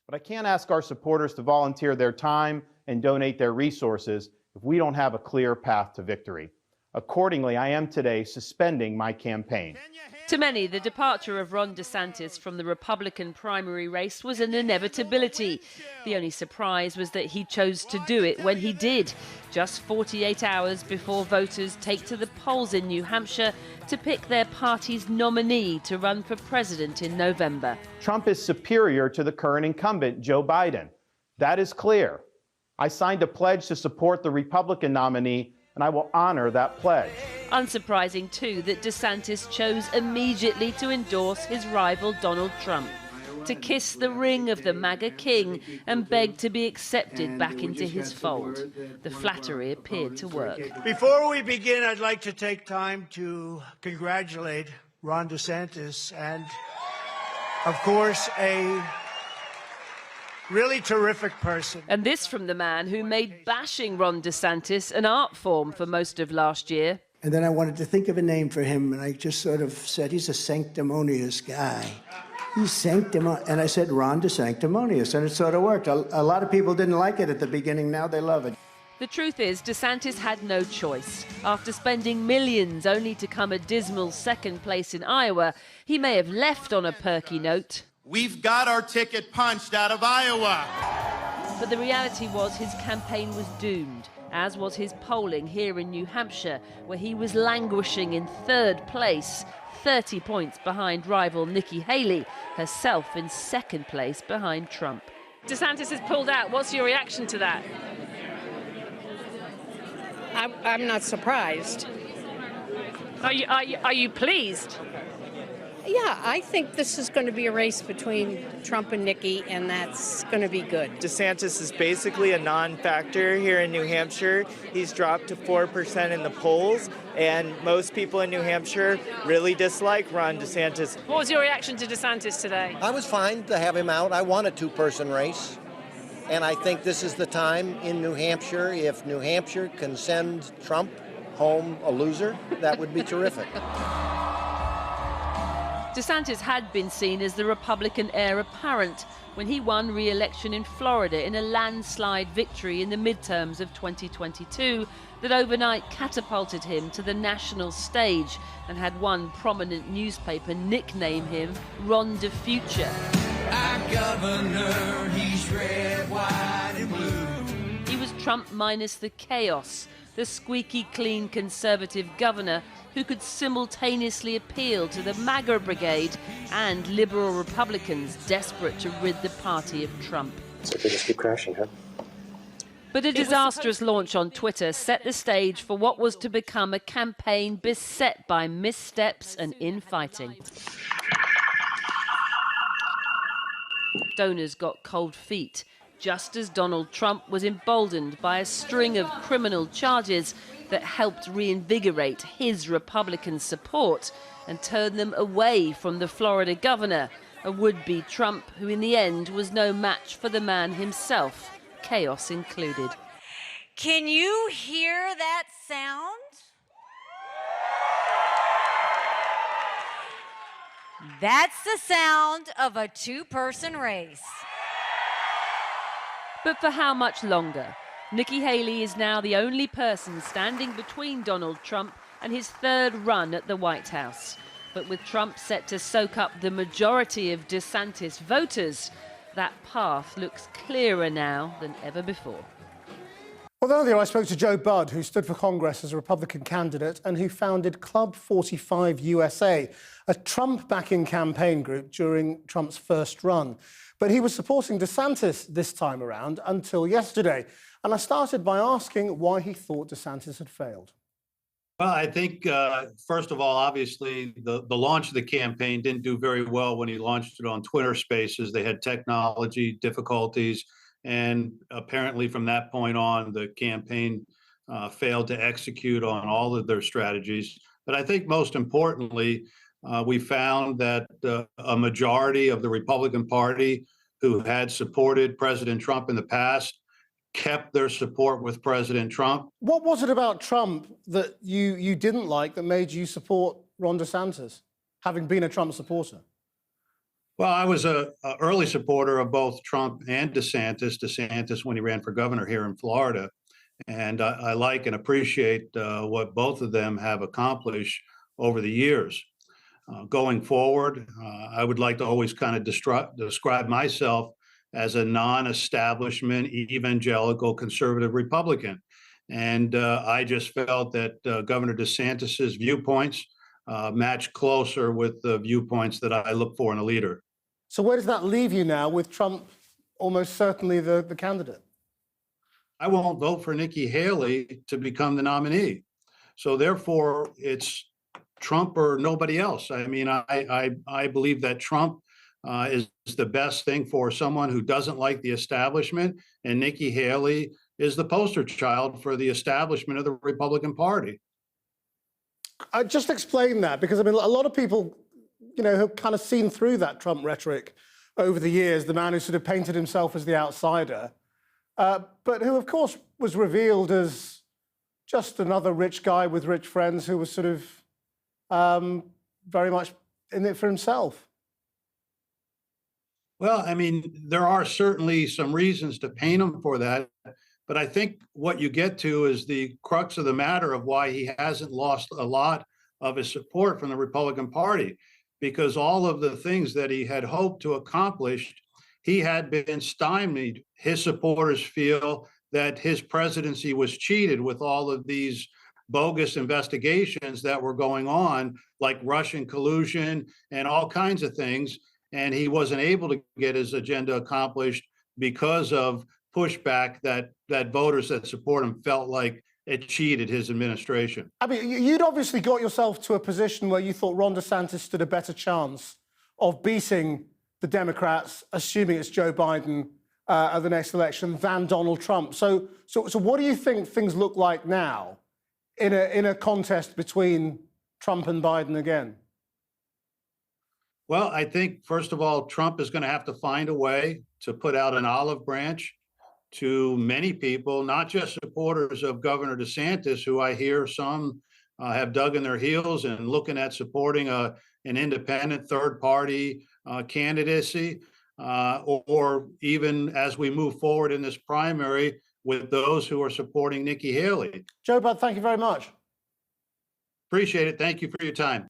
But I can't ask our supporters to volunteer their time and donate their resources if we don't have a clear path to victory. Accordingly, I am today suspending my campaign. To many, the departure of Ron De Santis from the Republican primary race was an inevitability. The only surprise was that he chose to do it when he did, just 48 hours before voters take to the polls in New Hampshire to pick their party's nominee to run for president in November. Trump is superior to the current incumbent, Joe Biden. That is clear. I signed a pledge to support the Republican nominee, and I will honor that pledge. Unsurprising, too, that DeSantis chose immediately to endorse his rival Donald Trump, to kiss the ring of the MAGA king and beg to be accepted back into his fold. The flattery appeared to work. Before we begin, I'd like to take time to congratulate Ron De Santis and, of course, a really terrific person. And this from the man who made bashing Ron De Santis an art form for most of last year. And then I wanted to think of a name for him, and I just sort of said, he's a sanctimonious guy. He's sanctimonious. And I said, Ron De Santimonious, and it sort of worked. A lot of people didn't like it at the beginning. Now they love it. The truth is, DeSantis had no choice. After spending millions only to come a dismal second place in Iowa, he may have left on a perky note. We've got our ticket punched out of Iowa. But the reality was his campaign was doomed, as was his polling here in New Hampshire, where he was languishing in third place, 30 points behind rival Nikki Haley, herself in second place behind Trump. DeSantis has pulled out. What's your reaction to that? I'm not surprised. Are you pleased? Yeah, I think this is going to be a race between Trump and Nikki, and that's going to be good. DeSantis is basically a non-factor here in New Hampshire. He's dropped to 4% in the polls, and most people in New Hampshire really dislike Ron DeSantis. What was your reaction to DeSantis today? I was fine to have him out. I want a two-person race, and I think this is the time in New Hampshire. If New Hampshire can send Trump home a loser, that would be terrific. DeSantis had been seen as the Republican heir apparent when he won re-election in Florida in a landslide victory in the midterms of 2022 that overnight catapulted him to the national stage and had one prominent newspaper nickname him Ron De Future. Our governor, he's red, white, and blue. He was Trump minus the chaos, the squeaky clean conservative governor who could simultaneously appeal to the MAGA brigade and liberal Republicans desperate to rid the party of Trump. So they just keep crashing, huh? But a disastrous launch on Twitter set the stage for what was to become a campaign beset by missteps and infighting. Donors got cold feet, just as Donald Trump was emboldened by a string of criminal charges that helped reinvigorate his Republican support and turn them away from the Florida governor, a would-be Trump who in the end was no match for the man himself, chaos included. Can you hear that sound? That's the sound of a two-person race. But for how much longer? Nikki Haley is now the only person standing between Donald Trump and his third run at the White House. But with Trump set to soak up the majority of DeSantis voters, that path looks clearer now than ever before. Well, earlier I spoke to Joe Budd, who stood for Congress as a Republican candidate and who founded Club 45 USA, a Trump-backing campaign group during Trump's first run. But he was supporting DeSantis this time around until yesterday. And I started by asking why he thought DeSantis had failed. Well, I think, first of all, obviously, the launch of the campaign didn't do very well when he launched it on Twitter Spaces. They had technology difficulties. And apparently from that point on, the campaign failed to execute on all of their strategies. But I think most importantly, we found that a majority of the Republican Party who had supported President Trump in the past kept their support with President Trump. What was it about Trump that you didn't like that made you support Ron DeSantis, having been a Trump supporter? Well, I was a early supporter of both Trump and DeSantis. DeSantis when he ran for governor here in Florida, and I like and appreciate what both of them have accomplished over the years. Going forward, I would like to always kind of describe myself as a non-establishment evangelical conservative Republican. And I just felt that Governor DeSantis's viewpoints match closer with the viewpoints that I look for in a leader. So where does that leave you now with Trump almost certainly the candidate? I won't vote for Nikki Haley to become the nominee. So therefore, it's Trump or nobody else. I mean, I believe that Trump is the best thing for someone who doesn't like the establishment, and Nikki Haley is the poster child for the establishment of the Republican Party. Just explain that, because I mean, a lot of people, you know, have kind of seen through that Trump rhetoric over the years, the man who sort of painted himself as the outsider, but who, of course, was revealed as just another rich guy with rich friends who was sort of very much in it for himself. Well, I mean, there are certainly some reasons to paint him for that, but I think what you get to is the crux of the matter of why he hasn't lost a lot of his support from the Republican Party, because all of the things that he had hoped to accomplish, he had been stymied. His supporters feel that his presidency was cheated with all of these bogus investigations that were going on, like Russian collusion and all kinds of things. And he wasn't able to get his agenda accomplished because of pushback that voters that support him felt like it cheated his administration. I mean, you'd obviously got yourself to a position where you thought Ron De Santis stood a better chance of beating the Democrats, assuming it's Joe Biden at the next election, than Donald Trump. So what do you think things look like now in a contest between Trump and Biden again? Well, I think, first of all, Trump is going to have to find a way to put out an olive branch to many people, not just supporters of Governor DeSantis, who I hear some have dug in their heels and looking at supporting an independent third-party candidacy, or even as we move forward in this primary with those who are supporting Nikki Haley. Joe Bud, thank you very much. Appreciate it. Thank you for your time.